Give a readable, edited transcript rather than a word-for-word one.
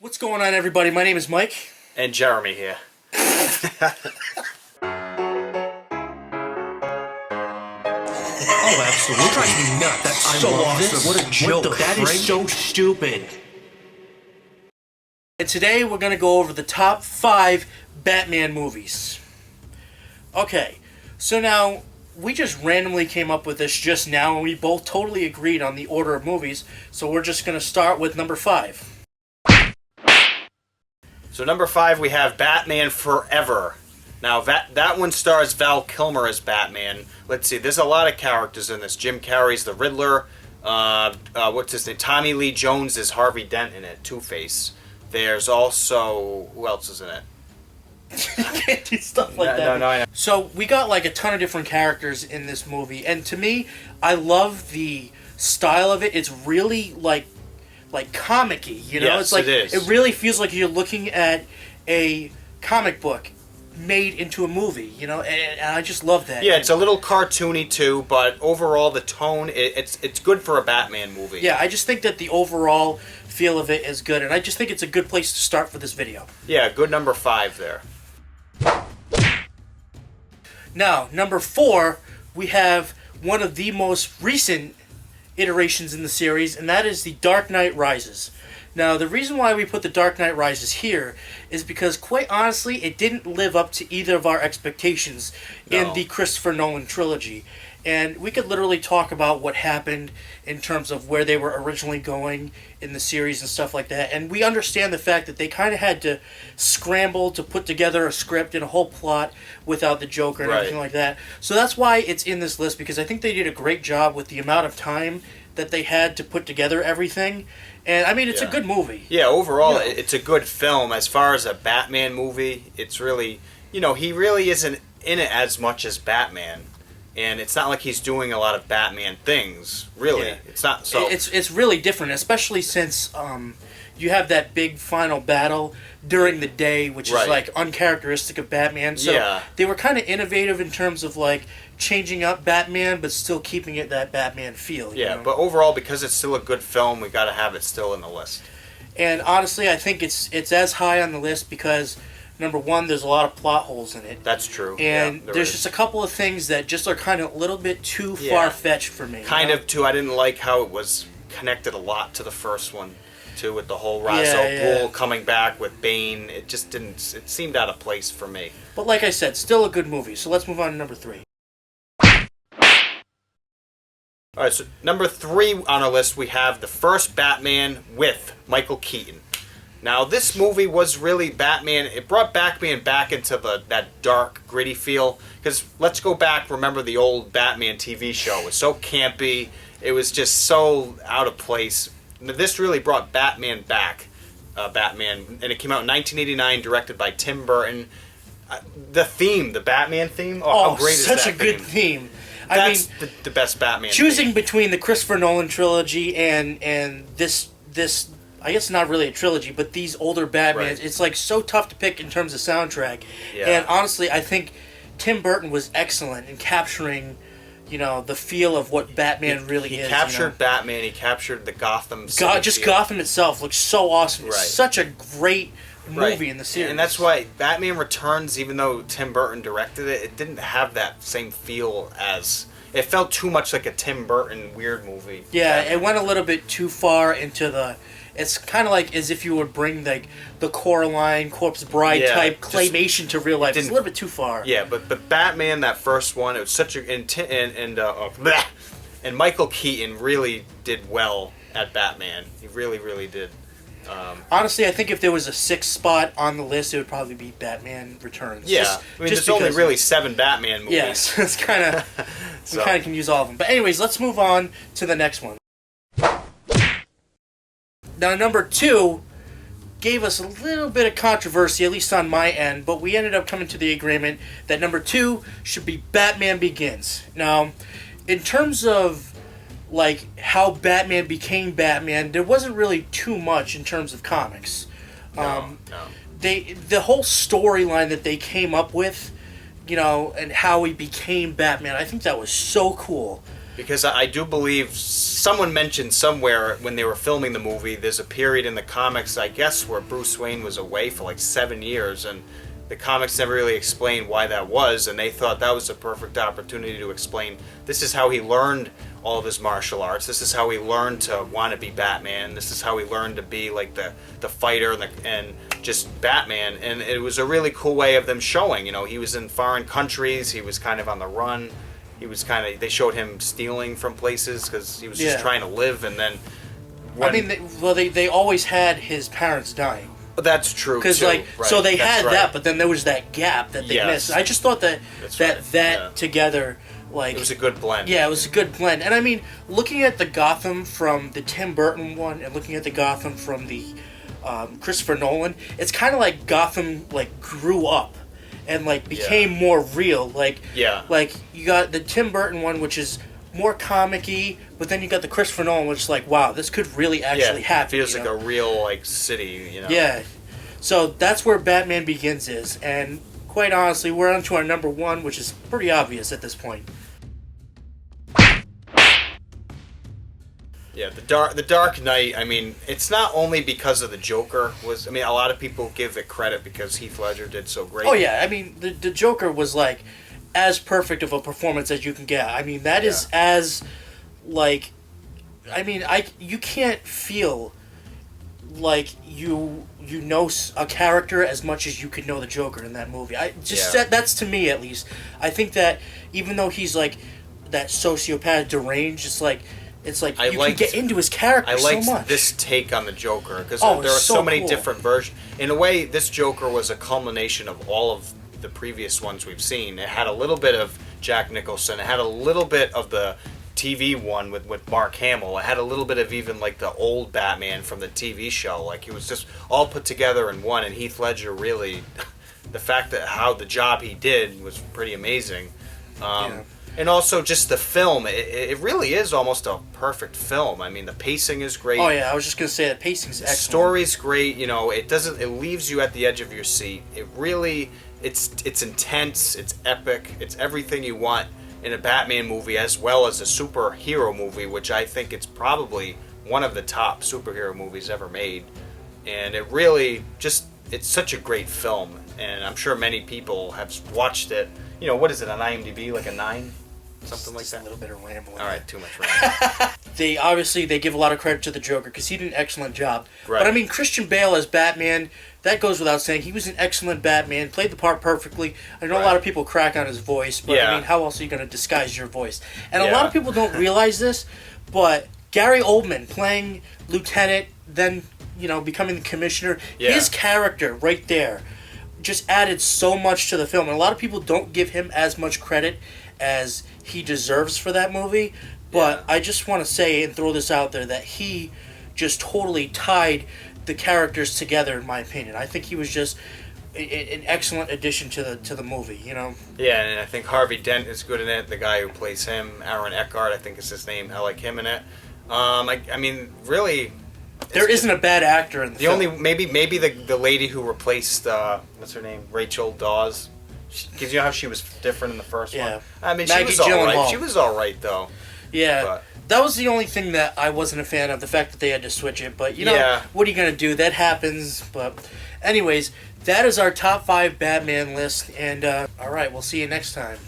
What's going on, everybody? My name is Mike. And Jeremy here. Oh, absolutely. Drives me nuts. That's I so love awesome. this. What a joke, That Frank. is so stupid. And today we're going to go over the top 5 Batman movies. Okay, so now we just randomly came up with this just now, and we both totally agreed on the order of movies, so we're just going to start with number 5. So number 5 we have Batman Forever. Now that one stars Val Kilmer as Batman. Let's see, there's a lot of characters in this. Jim Carrey's the Riddler. What's his name? Tommy Lee Jones is Harvey Dent in it, Two-Face. There's also... who else is in it? You can't do stuff like that. No, I know. So we got like a ton of different characters in this movie, and to me, I love the style of it. It's really like comic-y, you know? Yes, It's like it is. it really feels like you're looking at a comic book made into a movie, you know? And I just love that. Yeah, it's a little cartoony too, but overall the tone, it's good for a Batman movie. Yeah, I just think that the overall feel of it is good, and I just think it's a good place to start for this video. Yeah, good number 5 there. Now, number 4, we have one of the most recent iterations in the series, and that is The Dark Knight Rises. Now, the reason why we put The Dark Knight Rises here is because, quite honestly, it didn't live up to either of our expectations in No. the Christopher Nolan trilogy. And we could literally talk about what happened in terms of where they were originally going in the series and stuff like that. And we understand the fact that they kind of had to scramble to put together a script and a whole plot without the Joker and Right. everything like that. So that's why it's in this list, because I think they did a great job with the amount of time that they had to put together everything. And, I mean, it's a Yeah. good movie. Yeah, overall, Yeah. it's a good film. As far as a Batman movie, it's really, he really isn't in it as much as Batman. And it's not like he's doing a lot of Batman things, really. Yeah. It's not so. It's really different, especially since you have that big final battle during the day, which is Right. like uncharacteristic of Batman. So Yeah. they were kind of innovative in terms of like changing up Batman, but still keeping it that Batman feel. You Yeah, know? but overall, because it's still a good film, we got to have it still in the list. And honestly, I think it's as high on the list because number one, there's a lot of plot holes in it. That's true. And yeah, there's is. just a couple of things that just are kind of a little bit too Yeah. far-fetched for me. Kind you know? of, too. I didn't like how it was connected a lot to the first one, too, with the whole Ra's Yeah, al yeah. Ghul coming back with Bane. It just didn't... It seemed out of place for me. But like I said, still a good movie. So let's move on to number 3. All right, so number 3 on our list, we have the first Batman with Michael Keaton. Now, this movie was really Batman. It brought Batman back into that dark, gritty feel. Because let's go back, remember the old Batman TV show. It was so campy. It was just so out of place. This really brought Batman back. Batman. And it came out in 1989, directed by Tim Burton. The theme, the Batman theme. Oh, how great is that such a good theme. That's the best Batman choosing theme. between the Christopher Nolan trilogy and this I guess not really a trilogy, but these older Batmans, Right. it's like so tough to pick in terms of soundtrack. Yeah. And honestly, I think Tim Burton was excellent in capturing, the feel of what Batman really He is. captured Batman. He captured the Gotham City Just feel. Gotham itself looks so awesome. It's Right. such a great movie Right. in the series. And that's why Batman Returns, even though Tim Burton directed it, it didn't have that same feel as... It felt too much like a Tim Burton weird movie. Yeah, Batman. it went a little bit too far into the... It's kind of like as if you would bring the Coraline, Corpse Bride Yeah, type just claymation to real life. It's a didn't- little bit too far. Yeah, but Batman, that first one, it was such a... And Michael Keaton really did well at Batman. He really, really did. Honestly, I think if there was a 6th spot on the list, it would probably be Batman Returns. Yeah. Just there's only because- really 7 Batman movies. Yes, it's kind of... So- We kind of can use all of them. But anyways, let's move on to the next one. Now, number 2 gave us a little bit of controversy, at least on my end, but we ended up coming to the agreement that number 2 should be Batman Begins. Now, in terms of like how Batman became Batman, there wasn't really too much in terms of comics. No. The whole storyline that they came up with, and how he became Batman, I think that was so cool. Because I do believe someone mentioned somewhere when they were filming the movie, there's a period in the comics, I guess, where Bruce Wayne was away for like 7 years, and the comics never really explained why that was, and they thought that was a perfect opportunity to explain this is how he learned all of his martial arts, this is how he learned to want to be Batman, this is how he learned to be like the fighter and just Batman, and it was a really cool way of them showing, he was in foreign countries, he was kind of on the run. He was they showed him stealing from places because he was just trying to live, and then... they always had his parents dying. That's true, too. Right, so they had that, but then there was that gap that they missed. I just thought that together, it was a good blend. Yeah, it was a good blend. And I mean, looking at the Gotham from the Tim Burton one and looking at the Gotham from the Christopher Nolan, it's kind of like Gotham grew up and became more real. You got the Tim Burton one, which is more comic-y, but then you got the Christopher Nolan, which is wow, this could really actually happen. Feels like a real city. Yeah, so that's where Batman Begins is, and quite honestly, we're on to our number one, which is pretty obvious at this point. Yeah, the Dark Knight. I mean, it's not only because of the Joker. A lot of people give it credit because Heath Ledger did so great. Oh yeah, I mean, the Joker was as perfect of a performance as you can get. I mean, that is as you can't feel you know a character as much as you could know the Joker in that movie. That's to me at least. I think that even though he's that sociopath deranged, it's you can get into his character so much. I liked this take on the Joker because there are so many different versions. In a way, this Joker was a culmination of all of the previous ones we've seen. It had a little bit of Jack Nicholson. It had a little bit of the TV one with Mark Hamill. It had a little bit of even the old Batman from the TV show. It was just all put together in one. And Heath Ledger really, the fact that how the job he did was pretty amazing. And also just the film, it really is almost a perfect film. I mean, the pacing is great. Oh yeah, I was just gonna say the pacing's excellent. The story's great. It leaves you at the edge of your seat. It really, it's intense. It's epic. It's everything you want in a Batman movie as well as a superhero movie, which I think it's probably one of the top superhero movies ever made. And it really it's such a great film, and I'm sure many people have watched it. What is it on IMDb? A 9? Something like that. A little bit of rambling. All right, too much rambling. They give a lot of credit to the Joker because he did an excellent job. Right. But I mean, Christian Bale as Batman, that goes without saying. He was an excellent Batman, played the part perfectly. I know a lot of people crack on his voice, but I mean, how else are you going to disguise your voice? And a lot of people don't realize this, but Gary Oldman playing Lieutenant, then becoming the Commissioner, his character right there just added so much to the film, and a lot of people don't give him as much credit as he deserves for that movie, but I just want to say and throw this out there that he just totally tied the characters together, in my opinion. I think he was just an excellent addition to the movie, Yeah, and I think Harvey Dent is good in it, the guy who plays him. Aaron Eckhart, I think is his name. I like him in it. I mean, really... There isn't a bad actor in the film. Only maybe the lady who replaced what's her name, Rachel Dawes. Because how she was different in the first one. I mean, Maggie she was all right. Gyllenhaal. She was all right though. Yeah, but that was the only thing that I wasn't a fan of. The fact that they had to switch it, but what are you gonna do? That happens. But, anyways, that is our top 5 Batman list. And all right, we'll see you next time.